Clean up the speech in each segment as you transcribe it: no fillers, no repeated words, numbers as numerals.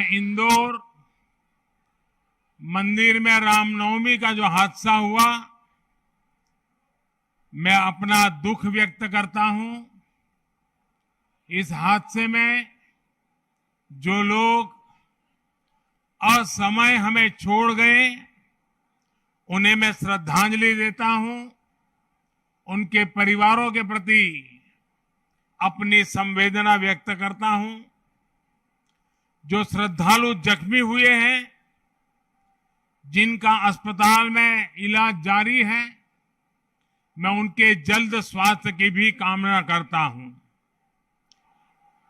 इंदौर मंदिर में रामनवमी का जो हादसा हुआ, मैं अपना दुख व्यक्त करता हूं। इस हादसे में जो लोग असमय हमें छोड़ गए, उन्हें मैं श्रद्धांजलि देता हूं। उनके परिवारों के प्रति अपनी संवेदना व्यक्त करता हूं। जो श्रद्धालु जख्मी हुए हैं, जिनका अस्पताल में इलाज जारी है, मैं उनके जल्द स्वास्थ्य की भी कामना करता हूं।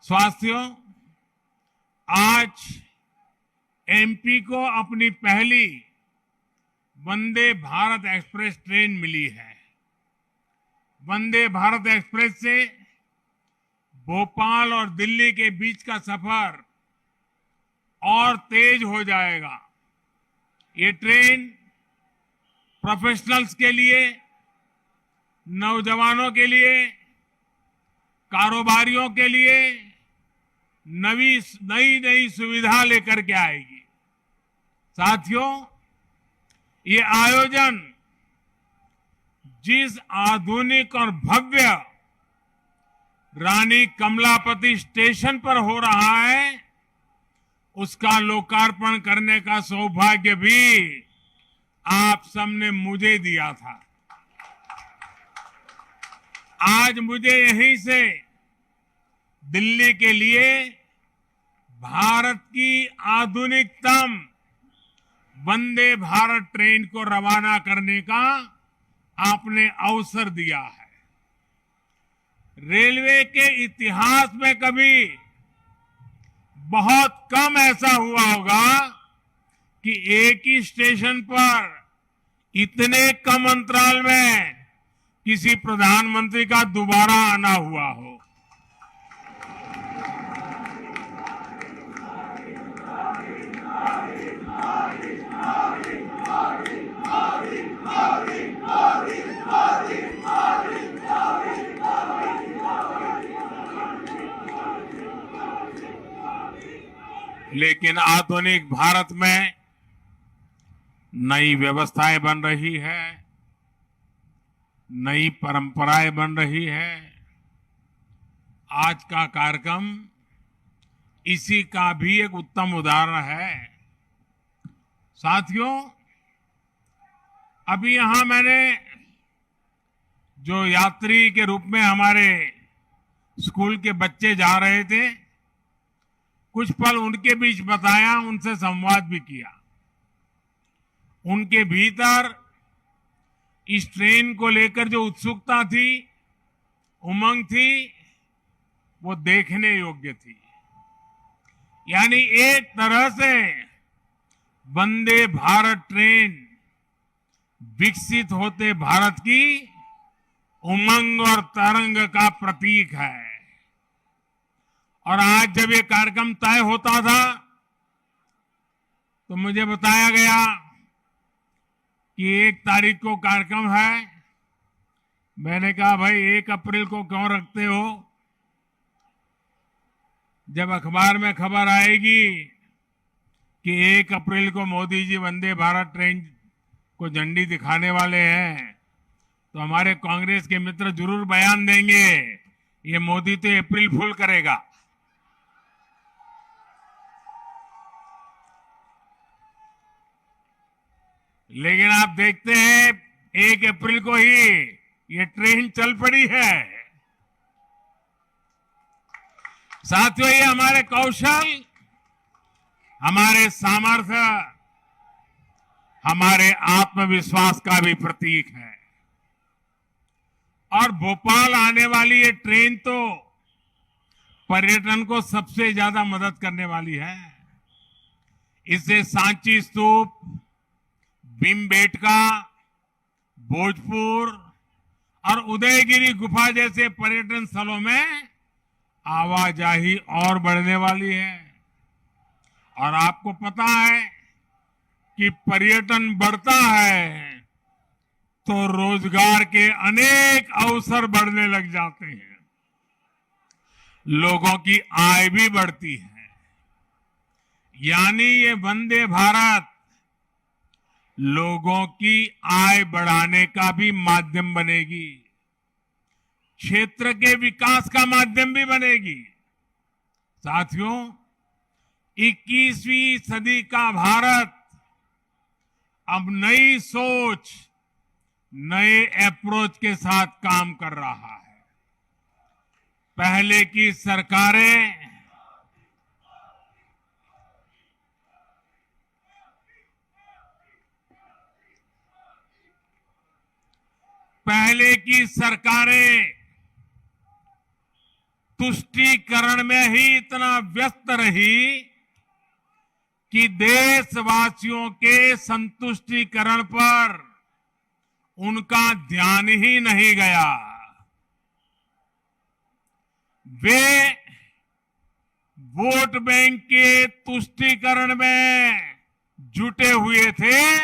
साथियों, आज एमपी को अपनी पहली वंदे भारत एक्सप्रेस ट्रेन मिली है। वंदे भारत एक्सप्रेस से भोपाल और दिल्ली के बीच का सफर और तेज हो जाएगा। ये ट्रेन प्रोफेशनल्स के लिए, नौजवानों के लिए, कारोबारियों के लिए नई सुविधा लेकर के आएगी। साथियों, ये आयोजन जिस आधुनिक और भव्य रानी कमलापति स्टेशन पर हो रहा है, उसका लोकार्पण करने का सौभाग्य भी आप सबने मुझे दिया था। आज मुझे यहीं से दिल्ली के लिए भारत की आधुनिकतम वंदे भारत ट्रेन को रवाना करने का आपने अवसर दिया है। रेलवे के इतिहास में कभी बहुत कम ऐसा हुआ होगा कि एक ही स्टेशन पर इतने कम अंतराल में किसी प्रधानमंत्री का दोबारा आना हुआ हो। लेकिन आधुनिक भारत में नई व्यवस्थाएं बन रही है, नई परंपराएं बन रही है। आज का कार्यक्रम इसी का भी एक उत्तम उदाहरण है। साथियों, अभी यहां मैंने जो यात्री के रूप में हमारे स्कूल के बच्चे जा रहे थे, कुछ पल उनके बीच बताया, उनसे संवाद भी किया। उनके भीतर इस ट्रेन को लेकर जो उत्सुकता थी, उमंग थी, वो देखने योग्य थी। यानी एक तरह से वंदे भारत ट्रेन विकसित होते भारत की उमंग और तरंग का प्रतीक है। और आज जब ये कार्यक्रम तय होता था, तो मुझे बताया गया कि 1 तारीख को कार्यक्रम है। मैंने कहा, भाई 1 अप्रैल को क्यों रखते हो? जब अखबार में खबर आएगी कि 1 अप्रैल को मोदी जी वंदे भारत ट्रेन को झंडी दिखाने वाले हैं, तो हमारे कांग्रेस के मित्र जरूर बयान देंगे, ये मोदी तो अप्रैल फूल करेगा। लेकिन आप देखते हैं 1 अप्रैल को ही ये ट्रेन चल पड़ी है। साथियों, ये हमारे कौशल, हमारे सामर्थ्य, हमारे आत्मविश्वास का भी प्रतीक है। और भोपाल आने वाली ये ट्रेन तो पर्यटन को सबसे ज्यादा मदद करने वाली है। इससे सांची स्तूप, भीमबेटका, भोजपुर और उदयगिरी गुफा जैसे पर्यटन स्थलों में आवाजाही और बढ़ने वाली है। और आपको पता है कि पर्यटन बढ़ता है तो रोजगार के अनेक अवसर बढ़ने लग जाते हैं, लोगों की आय भी बढ़ती है। यानी ये वंदे भारत लोगों की आय बढ़ाने का भी माध्यम बनेगी, क्षेत्र के विकास का माध्यम भी बनेगी। साथियों, 21वीं सदी का भारत अब नई सोच, नए अप्रोच के साथ काम कर रहा है। पहले की सरकारें तुष्टीकरण में ही इतना व्यस्त रही कि देशवासियों के संतुष्टीकरण पर उनका ध्यान ही नहीं गया। वे वोट बैंक के तुष्टीकरण में जुटे हुए थे।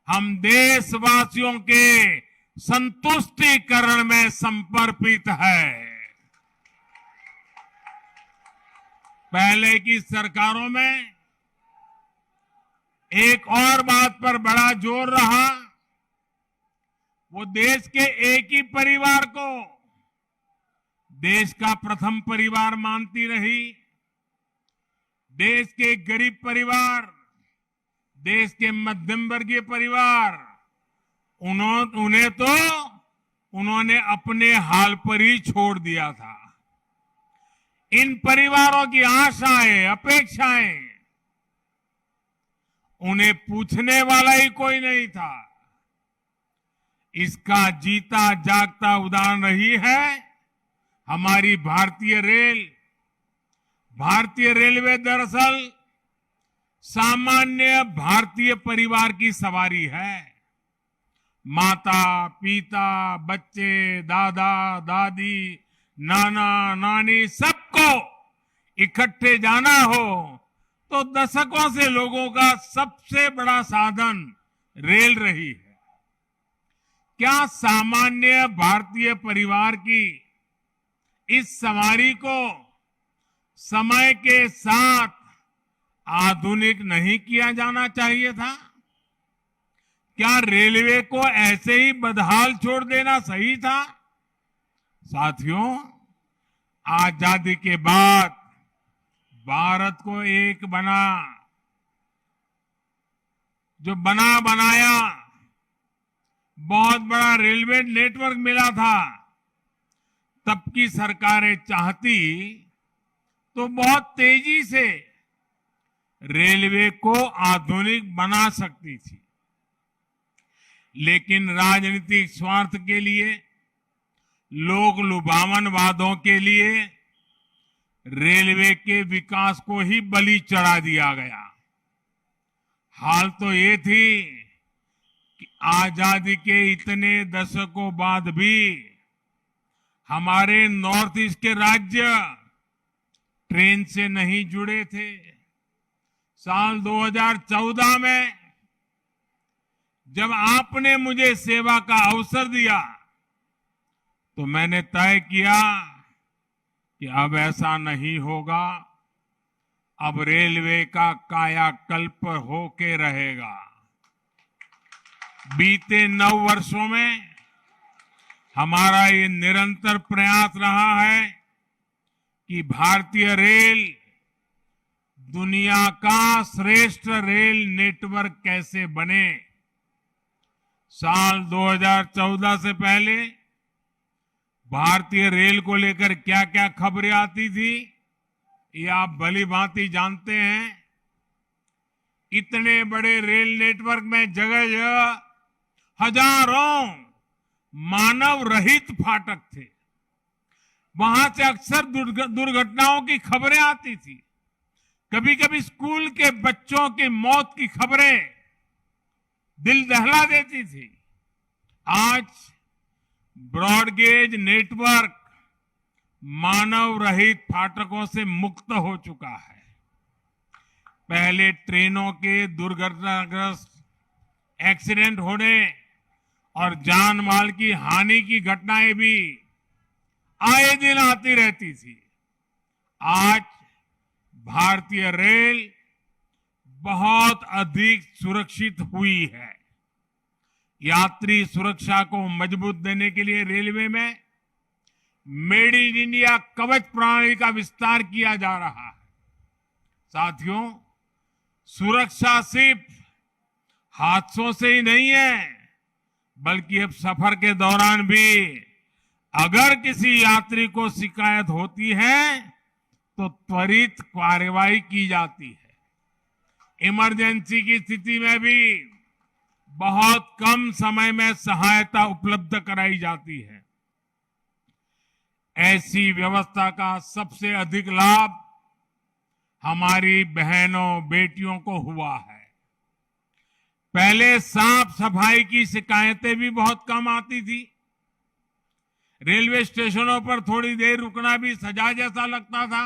हम देशवासियों के संतुष्टीकरण में समर्पित है। पहले की सरकारों में एक और बात पर बड़ा जोर रहा, वो देश के एक ही परिवार को देश का प्रथम परिवार मानती रही। देश के गरीब परिवार, देश के मध्यम वर्गीय परिवार, उन्होंने अपने हाल पर ही छोड़ दिया था। इन परिवारों की आशाएं, अपेक्षाएं, उन्हें पूछने वाला ही कोई नहीं था। इसका जीता जागता उदाहरण रही है हमारी भारतीय रेल। भारतीय रेलवे दरअसल सामान्य भारतीय परिवार की सवारी है। माता, पिता, बच्चे, दादा, दादी, नाना, नानी, सबको इकट्ठे जाना हो तो दशकों से लोगों का सबसे बड़ा साधन रेल रही है। क्या सामान्य भारतीय परिवार की इस सवारी को समय के साथ आधुनिक नहीं किया जाना चाहिए था? क्या रेलवे को ऐसे ही बदहाल छोड़ देना सही था? साथियों, आजादी के बाद भारत को एक बनाया बहुत बड़ा रेलवे नेटवर्क मिला था। तब की सरकारें चाहती तो बहुत तेजी से रेलवे को आधुनिक बना सकती थी, लेकिन राजनीतिक स्वार्थ के लिए, लोक लुभावन वादों के लिए रेलवे के विकास को ही बलि चढ़ा दिया गया। हाल तो ये थी कि आजादी के इतने दशकों बाद भी हमारे नॉर्थ ईस्ट के राज्य ट्रेन से नहीं जुड़े थे। साल 2014 में जब आपने मुझे सेवा का अवसर दिया तो मैंने तय किया कि अब ऐसा नहीं होगा। अब रेलवे का कायाकल्प होके रहेगा। बीते 9 वर्षों में हमारा ये निरंतर प्रयास रहा है कि भारतीय रेल दुनिया का श्रेष्ठ रेल नेटवर्क कैसे बने। साल 2014 से पहले भारतीय रेल को लेकर क्या क्या खबरें आती थी, ये आप भली भांति जानते हैं। इतने बड़े रेल नेटवर्क में जगह जगह हजारों मानव रहित फाटक थे। वहां से अक्सर दुर्घटनाओं की खबरें आती थी। कभी कभी स्कूल के बच्चों की मौत की खबरें दिल दहला देती थी। आज ब्रॉडगेज नेटवर्क मानव रहित फाटकों से मुक्त हो चुका है। पहले ट्रेनों के दुर्घटनाग्रस्त एक्सीडेंट होने और जान माल की हानि की घटनाएं भी आए दिन आती रहती थी। आज भारतीय रेल बहुत अधिक सुरक्षित हुई है। यात्री सुरक्षा को मजबूत देने के लिए रेलवे में मेड इन इंडिया कवच प्रणाली का विस्तार किया जा रहा है। साथियों, सुरक्षा सिर्फ हादसों से ही नहीं है, बल्कि अब सफर के दौरान भी अगर किसी यात्री को शिकायत होती है तो त्वरित कार्रवाई की जाती है। इमरजेंसी की स्थिति में भी बहुत कम समय में सहायता उपलब्ध कराई जाती है। ऐसी व्यवस्था का सबसे अधिक लाभ हमारी बहनों बेटियों को हुआ है। पहले साफ सफाई की शिकायतें भी बहुत कम आती थी। रेलवे स्टेशनों पर थोड़ी देर रुकना भी सजा जैसा लगता था।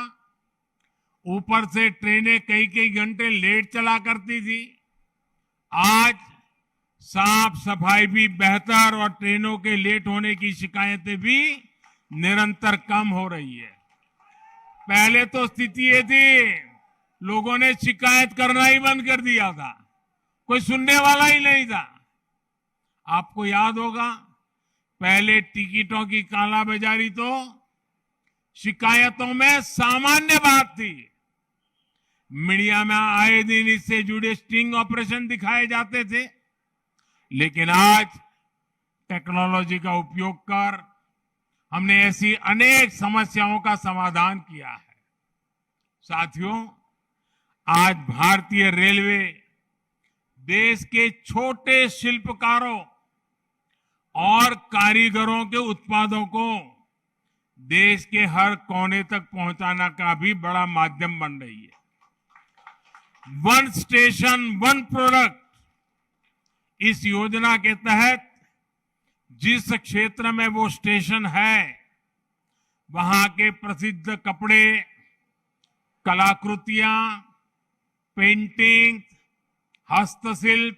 ऊपर से ट्रेनें कई कई घंटे लेट चला करती थी। आज साफ सफाई भी बेहतर और ट्रेनों के लेट होने की शिकायतें भी निरंतर कम हो रही है। पहले तो स्थिति ये थी, लोगों ने शिकायत करना ही बंद कर दिया था, कोई सुनने वाला ही नहीं था। आपको याद होगा, पहले टिकटों की कालाबाजारी तो शिकायतों में सामान्य बात थी। मीडिया में आए दिन इससे जुड़े स्टिंग ऑपरेशन दिखाए जाते थे। लेकिन आज टेक्नोलॉजी का उपयोग कर हमने ऐसी अनेक समस्याओं का समाधान किया है। साथियों, आज भारतीय रेलवे देश के छोटे शिल्पकारों और कारीगरों के उत्पादों को देश के हर कोने तक पहुंचाना का भी बड़ा माध्यम बन रही है। वन स्टेशन वन प्रोडक्ट, इस योजना के तहत जिस क्षेत्र में वो स्टेशन है, वहां के प्रसिद्ध कपड़े, कलाकृतियां, पेंटिंग, हस्तशिल्प,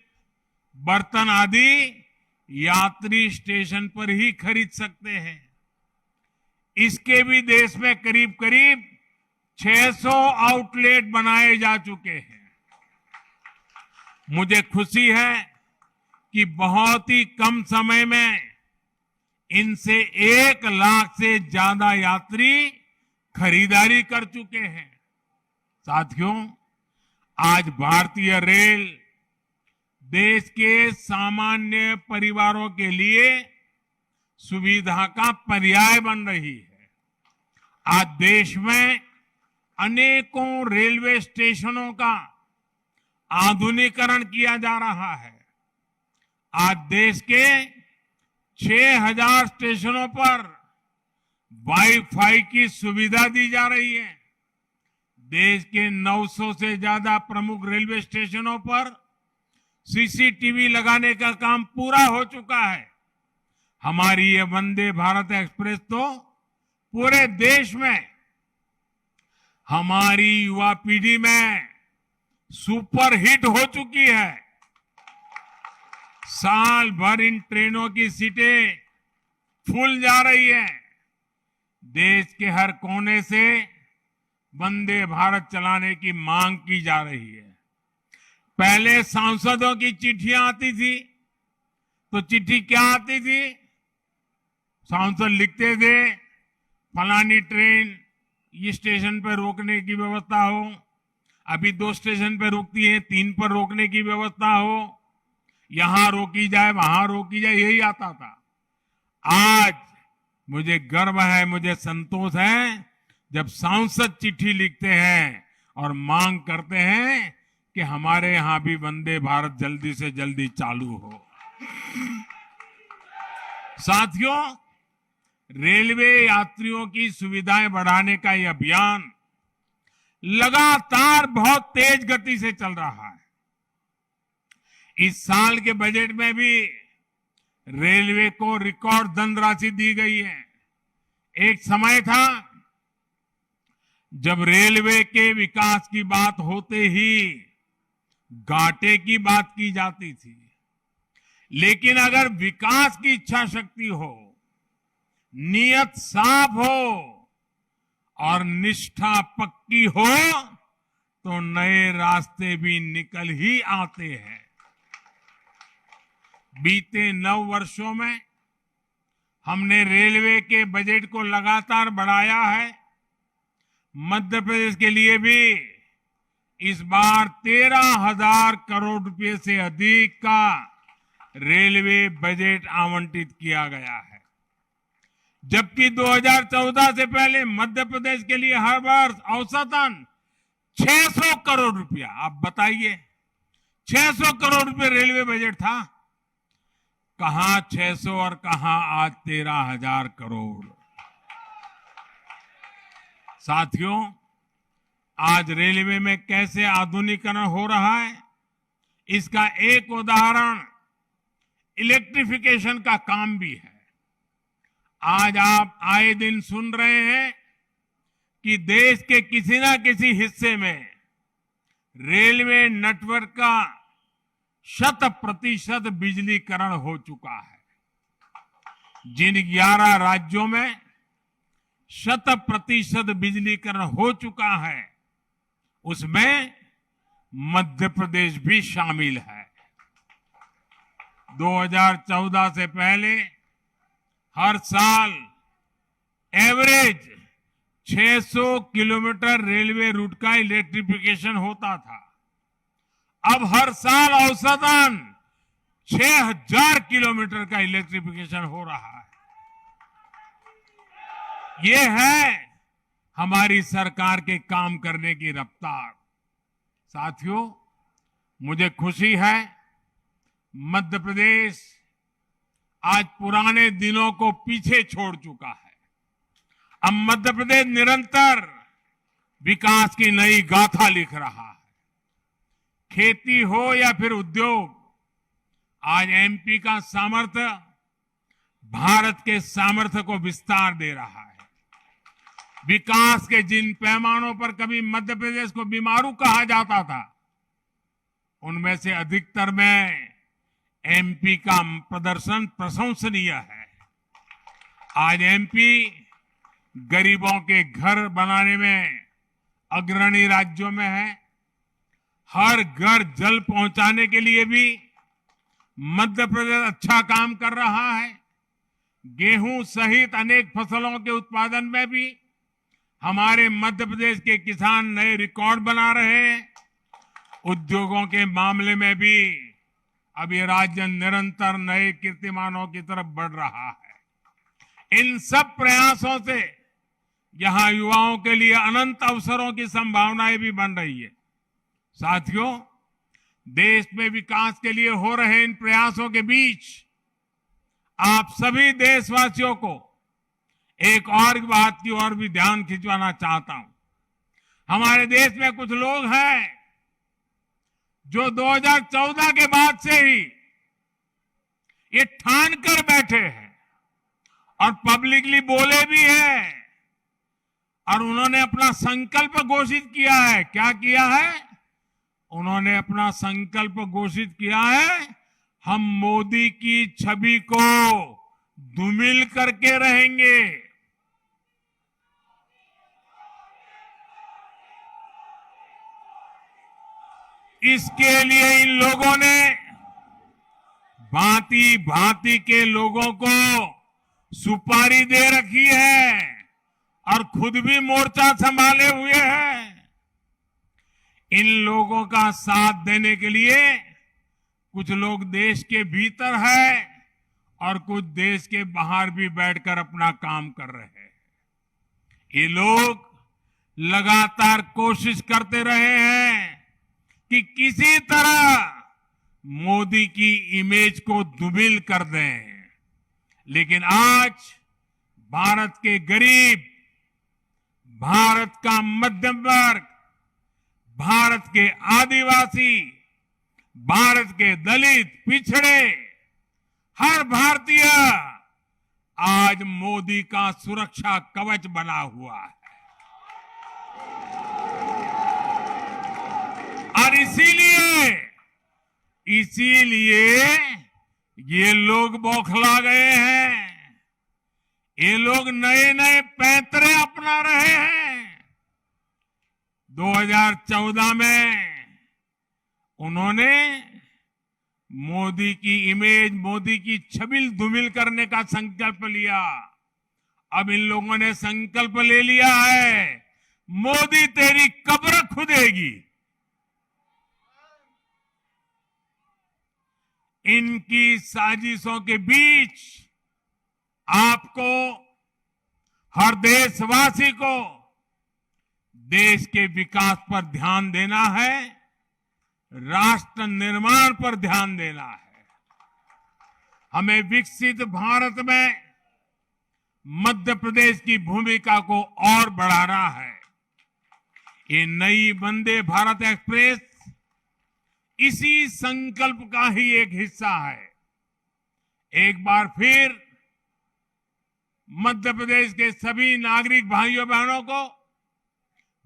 बर्तन आदि यात्री स्टेशन पर ही खरीद सकते हैं। इसके भी देश में करीब करीब 600 आउटलेट बनाए जा चुके हैं। मुझे खुशी है कि बहुत ही कम समय में इनसे 1 लाख से ज्यादा यात्री खरीदारी कर चुके हैं। साथियों, आज भारतीय रेल देश के सामान्य परिवारों के लिए सुविधा का पर्याय बन रही है। आज देश में अनेकों रेलवे स्टेशनों का आधुनिकीकरण किया जा रहा है। आज देश के 6000 स्टेशनों पर वाईफाई की सुविधा दी जा रही है। देश के 900 से ज्यादा प्रमुख रेलवे स्टेशनों पर सीसीटीवी लगाने का काम पूरा हो चुका है। हमारी ये वंदे भारत एक्सप्रेस तो पूरे देश में हमारी युवा पीढ़ी में सुपर हिट हो चुकी है। साल भर इन ट्रेनों की सीटें फुल जा रही है। देश के हर कोने से वंदे भारत चलाने की मांग की जा रही है। पहले सांसदों की चिट्ठियां आती थी, तो चिट्ठी क्या आती थी? सांसद लिखते थे, फलानी ट्रेन इस स्टेशन पर रोकने की व्यवस्था हो, अभी 2 स्टेशन पर रुकती है, 3 पर रोकने की व्यवस्था हो, यहां रोकी जाए, वहां रोकी जाए, यही आता था। आज मुझे गर्व है, मुझे संतोष है जब सांसद चिट्ठी लिखते हैं और मांग करते हैं कि हमारे यहां भी वंदे भारत जल्दी से जल्दी चालू हो। साथियों, रेलवे यात्रियों की सुविधाएं बढ़ाने का यह अभियान लगातार बहुत तेज गति से चल रहा है। इस साल के बजट में भी रेलवे को रिकॉर्ड धनराशि दी गई है। एक समय था जब रेलवे के विकास की बात होते ही घाटे की बात की जाती थी, लेकिन अगर विकास की इच्छा शक्ति हो, नियत साफ हो और निष्ठा पक्की हो, तो नए रास्ते भी निकल ही आते हैं। बीते 9 वर्षों में हमने रेलवे के बजट को लगातार बढ़ाया है। मध्य प्रदेश के लिए भी इस बार 13,000 करोड़ रुपए से अधिक का रेलवे बजट आवंटित किया गया है, जबकि 2014 से पहले मध्य प्रदेश के लिए हर वर्ष औसतन 600 करोड़ रुपया, आप बताइए 600 करोड़ रुपए रेलवे बजट था। कहां 600 और कहां आज 13,000 करोड़। साथियों, आज रेलवे में कैसे आधुनिकीकरण हो रहा है, इसका एक उदाहरण इलेक्ट्रिफिकेशन का काम भी है। आज आप आए दिन सुन रहे हैं कि देश के किसी न किसी हिस्से में रेलवे नेटवर्क का 100% बिजलीकरण हो चुका है। जिन 11 राज्यों में 100% बिजलीकरण हो चुका है, उसमें मध्य प्रदेश भी शामिल है। 2014 से पहले हर साल एवरेज 600 किलोमीटर रेलवे रूट का इलेक्ट्रिफिकेशन होता था। अब हर साल औसतन 6,000 किलोमीटर का इलेक्ट्रिफिकेशन हो रहा है। ये है हमारी सरकार के काम करने की रफ्तार। साथियों, मुझे खुशी है मध्य प्रदेश आज पुराने दिनों को पीछे छोड़ चुका है। अब मध्य प्रदेश निरंतर विकास की नई गाथा लिख रहा है। खेती हो या फिर उद्योग, आज एमपी का सामर्थ्य भारत के सामर्थ्य को विस्तार दे रहा है। विकास के जिन पैमानों पर कभी मध्य प्रदेश को बीमारू कहा जाता था, उनमें से अधिकतर में एमपी का प्रदर्शन प्रशंसनीय है। आज एमपी गरीबों के घर बनाने में अग्रणी राज्यों में है। हर घर जल पहुंचाने के लिए भी मध्य प्रदेश अच्छा काम कर रहा है। गेहूं सहित अनेक फसलों के उत्पादन में भी हमारे मध्य प्रदेश के किसान नए रिकॉर्ड बना रहे हैं। उद्योगों के मामले में भी अब ये राज्य निरंतर नए कीर्तिमानों की तरफ बढ़ रहा है। इन सब प्रयासों से यहां युवाओं के लिए अनंत अवसरों की संभावनाएं भी बन रही है। साथियों, देश में विकास के लिए हो रहे इन प्रयासों के बीच आप सभी देशवासियों को एक और बात की ओर भी ध्यान खिंचवाना चाहता हूं। हमारे देश में कुछ लोग हैं जो 2014 के बाद से ही ये ठान कर बैठे हैं और पब्लिकली बोले भी हैं, और उन्होंने अपना संकल्प घोषित किया है। क्या किया है? उन्होंने अपना संकल्प घोषित किया है, हम मोदी की छवि को धूमिल करके रहेंगे। इसके लिए इन लोगों ने भांति भांति के लोगों को सुपारी दे रखी है और खुद भी मोर्चा संभाले हुए हैं। इन लोगों का साथ देने के लिए कुछ लोग देश के भीतर है और कुछ देश के बाहर भी बैठकर अपना काम कर रहे हैं। ये लोग लगातार कोशिश करते रहे हैं कि किसी तरह मोदी की इमेज को धूमिल कर दें, लेकिन आज भारत के गरीब, भारत का मध्यम वर्ग, भारत के आदिवासी, भारत के दलित, पिछड़े, हर भारतीय आज मोदी का सुरक्षा कवच बना हुआ है। और इसीलिए ये लोग बौखला गए हैं। ये लोग नए नए पैंतरे अपना रहे हैं। 2014 में उन्होंने मोदी की इमेज, मोदी की छवि धूमिल करने का संकल्प लिया। अब इन लोगों ने संकल्प ले लिया है, मोदी तेरी कब्र खुदेगी। इनकी साजिशों के बीच आपको, हर देशवासी को देश के विकास पर ध्यान देना है, राष्ट्र निर्माण पर ध्यान देना है। हमें विकसित भारत में मध्य प्रदेश की भूमिका को और बढ़ाना है। ये नई वंदे भारत एक्सप्रेस इसी संकल्प का ही एक हिस्सा है। एक बार फिर मध्य प्रदेश के सभी नागरिक भाइयों बहनों को,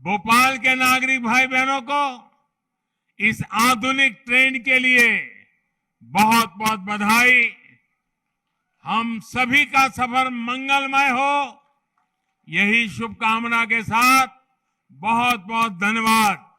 भोपाल के नागरिक भाई बहनों को इस आधुनिक ट्रेन के लिए बहुत बहुत बधाई। हम सभी का सफर मंगलमय हो, यही शुभकामना के साथ बहुत बहुत धन्यवाद।